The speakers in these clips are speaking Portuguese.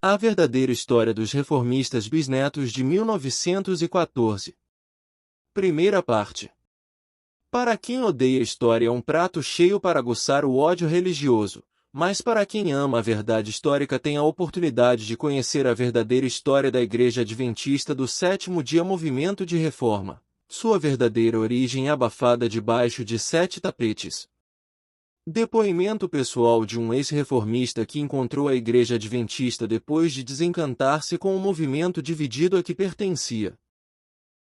A verdadeira história dos reformistas bisnetos de 1914. Primeira parte. Para quem odeia a história é um prato cheio para aguçar o ódio religioso, mas para quem ama a verdade histórica tem a oportunidade de conhecer a verdadeira história da Igreja Adventista do Sétimo Dia Movimento de Reforma, sua verdadeira origem abafada debaixo de 7 tapetes. Depoimento pessoal de um ex-reformista que encontrou a Igreja Adventista depois de desencantar-se com o movimento dividido a que pertencia.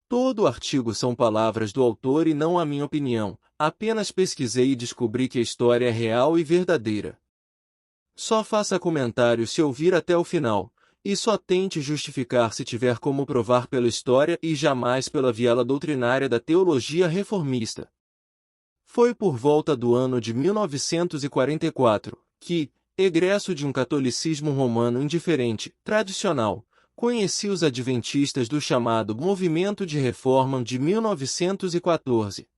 Todo o artigo são palavras do autor e não a minha opinião, apenas pesquisei e descobri que a história é real e verdadeira. Só faça comentário se ouvir até o final, e só tente justificar se tiver como provar pela história e jamais pela viela doutrinária da teologia reformista. Foi por volta do ano de 1944 que, egresso de um catolicismo romano indiferente, tradicional, conheci os adventistas do chamado Movimento de Reforma de 1914.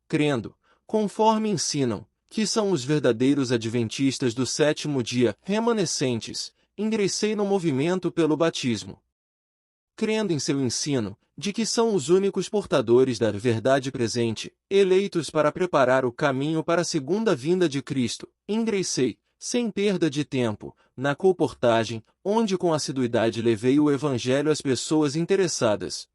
Crendo, conforme ensinam, que são os verdadeiros adventistas do sétimo dia, remanescentes, ingressei no movimento pelo batismo. Crendo em seu ensino, de que são os únicos portadores da verdade presente, eleitos para preparar o caminho para a segunda vinda de Cristo, ingressei, sem perda de tempo, na colportagem, onde com assiduidade levei o Evangelho às pessoas interessadas.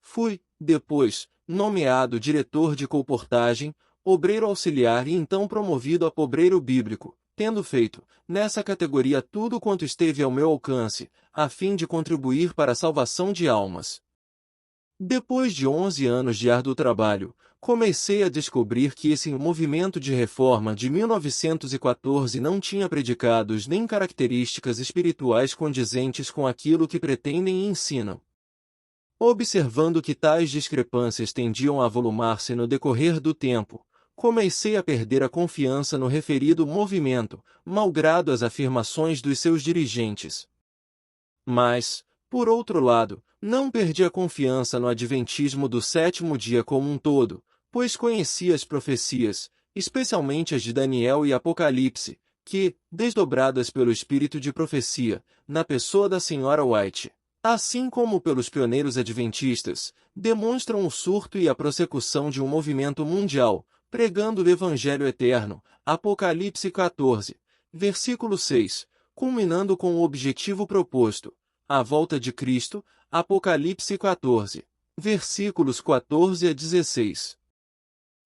Fui, depois, nomeado diretor de colportagem, obreiro auxiliar e então promovido a obreiro bíblico, tendo feito, nessa categoria tudo quanto esteve ao meu alcance, a fim de contribuir para a salvação de almas. Depois de 11 anos de árduo trabalho, comecei a descobrir que esse movimento de reforma de 1914 não tinha predicados nem características espirituais condizentes com aquilo que pretendem e ensinam. Observando que tais discrepâncias tendiam a avolumar-se no decorrer do tempo, comecei a perder a confiança no referido movimento, malgrado as afirmações dos seus dirigentes. Mas, por outro lado, não perdi a confiança no adventismo do sétimo dia como um todo, pois conhecia as profecias, especialmente as de Daniel e Apocalipse, que, desdobradas pelo espírito de profecia, na pessoa da Sra. White, assim como pelos pioneiros adventistas, demonstram o surto e a prossecução de um movimento mundial, pregando o Evangelho eterno, Apocalipse 14, versículo 6, culminando com o objetivo proposto, a volta de Cristo, Apocalipse 14, versículos 14 a 16.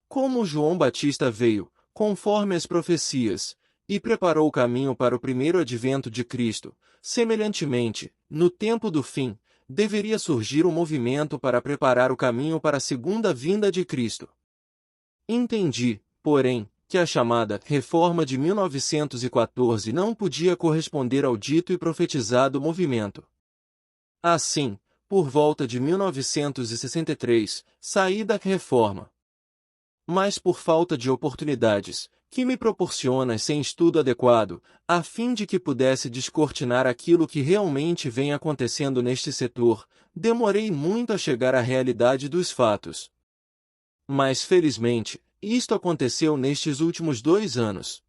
Como João Batista veio, conforme as profecias, e preparou o caminho para o primeiro advento de Cristo, semelhantemente, no tempo do fim, deveria surgir um movimento para preparar o caminho para a segunda vinda de Cristo. Entendi, porém, que a chamada Reforma de 1914 não podia corresponder ao dito e profetizado movimento. Assim, por volta de 1963, saí da Reforma. Mas por falta de oportunidades, que me proporciona sem estudo adequado, a fim de que pudesse descortinar aquilo que realmente vem acontecendo neste setor, demorei muito a chegar à realidade dos fatos. Mas felizmente, isto aconteceu nestes últimos 2 anos.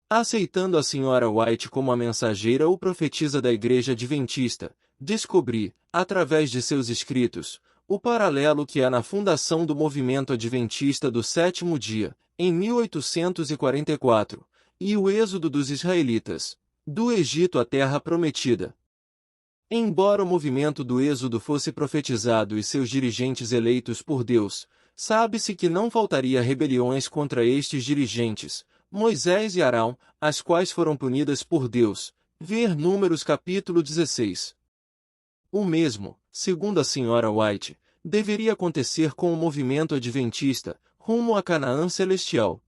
Aceitando a Sra. White como a mensageira ou profetisa da Igreja Adventista, descobri, através de seus escritos, o paralelo que há na fundação do movimento adventista do sétimo dia, em 1844, e o êxodo dos israelitas, do Egito à Terra Prometida. Embora o movimento do êxodo fosse profetizado e seus dirigentes eleitos por Deus, sabe-se que não faltaria rebeliões contra estes dirigentes, Moisés e Arão, as quais foram punidas por Deus. Ver Números capítulo 16. O mesmo, segundo a Sra. White, deveria acontecer com o movimento adventista, rumo a Canaã celestial.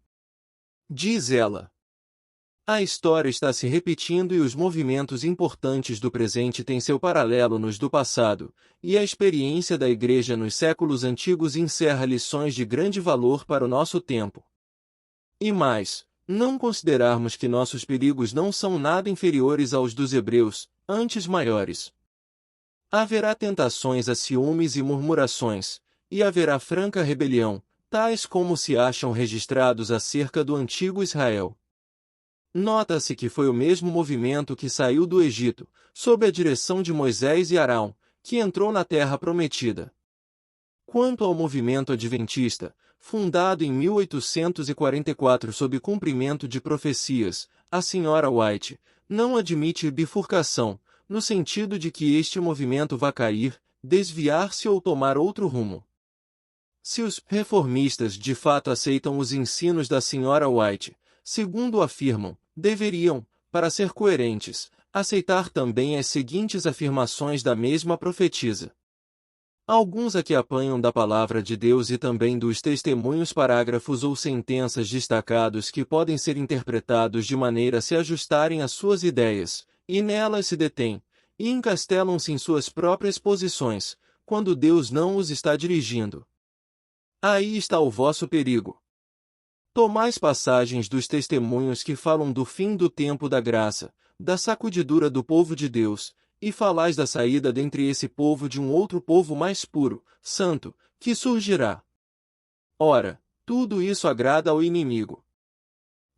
Diz ela. A história está se repetindo e os movimentos importantes do presente têm seu paralelo nos do passado, e a experiência da Igreja nos séculos antigos encerra lições de grande valor para o nosso tempo. E mais, não considerarmos que nossos perigos não são nada inferiores aos dos hebreus, antes maiores. Haverá tentações a ciúmes e murmurações, e haverá franca rebelião, tais como se acham registrados acerca do antigo Israel. Nota-se que foi o mesmo movimento que saiu do Egito, sob a direção de Moisés e Arão, que entrou na Terra Prometida. Quanto ao movimento adventista, fundado em 1844 sob cumprimento de profecias, a Sra. White não admite bifurcação, no sentido de que este movimento vá cair, desviar-se ou tomar outro rumo. Se os reformistas de fato aceitam os ensinos da Sra. White, segundo afirmam, deveriam, para ser coerentes, aceitar também as seguintes afirmações da mesma profetisa. Alguns aqui apanham da palavra de Deus e também dos testemunhos parágrafos ou sentenças destacados que podem ser interpretados de maneira a se ajustarem às suas ideias, e nelas se detêm, e encastelam-se em suas próprias posições, quando Deus não os está dirigindo. Aí está o vosso perigo. Tomais passagens dos testemunhos que falam do fim do tempo da graça, da sacudidura do povo de Deus, e falais da saída dentre esse povo de um outro povo mais puro, santo, que surgirá. Ora, tudo isso agrada ao inimigo.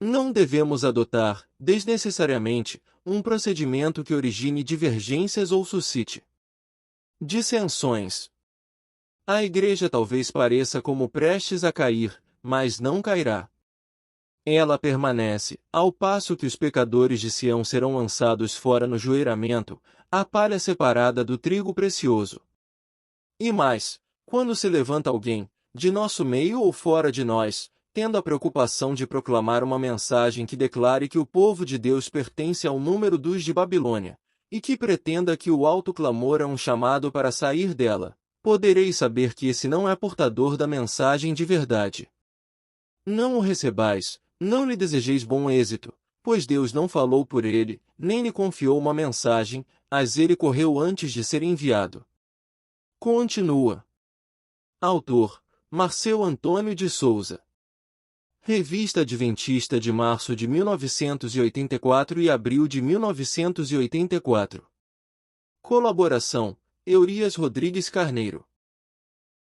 Não devemos adotar, desnecessariamente, um procedimento que origine divergências ou suscite dissensões. A Igreja talvez pareça como prestes a cair, mas não cairá. Ela permanece, ao passo que os pecadores de Sião serão lançados fora no jureiramento, a palha separada do trigo precioso. E mais, quando se levanta alguém, de nosso meio ou fora de nós, tendo a preocupação de proclamar uma mensagem que declare que o povo de Deus pertence ao número dos de Babilônia, e que pretenda que o alto clamor é um chamado para sair dela, podereis saber que esse não é portador da mensagem de verdade. Não o recebais, não lhe desejeis bom êxito, pois Deus não falou por ele, nem lhe confiou uma mensagem, mas ele correu antes de ser enviado. Continua. Autor: Marceu Antônio de Souza. Revista Adventista de março de 1984 e abril de 1984. Colaboração: Eurias Rodrigues Carneiro.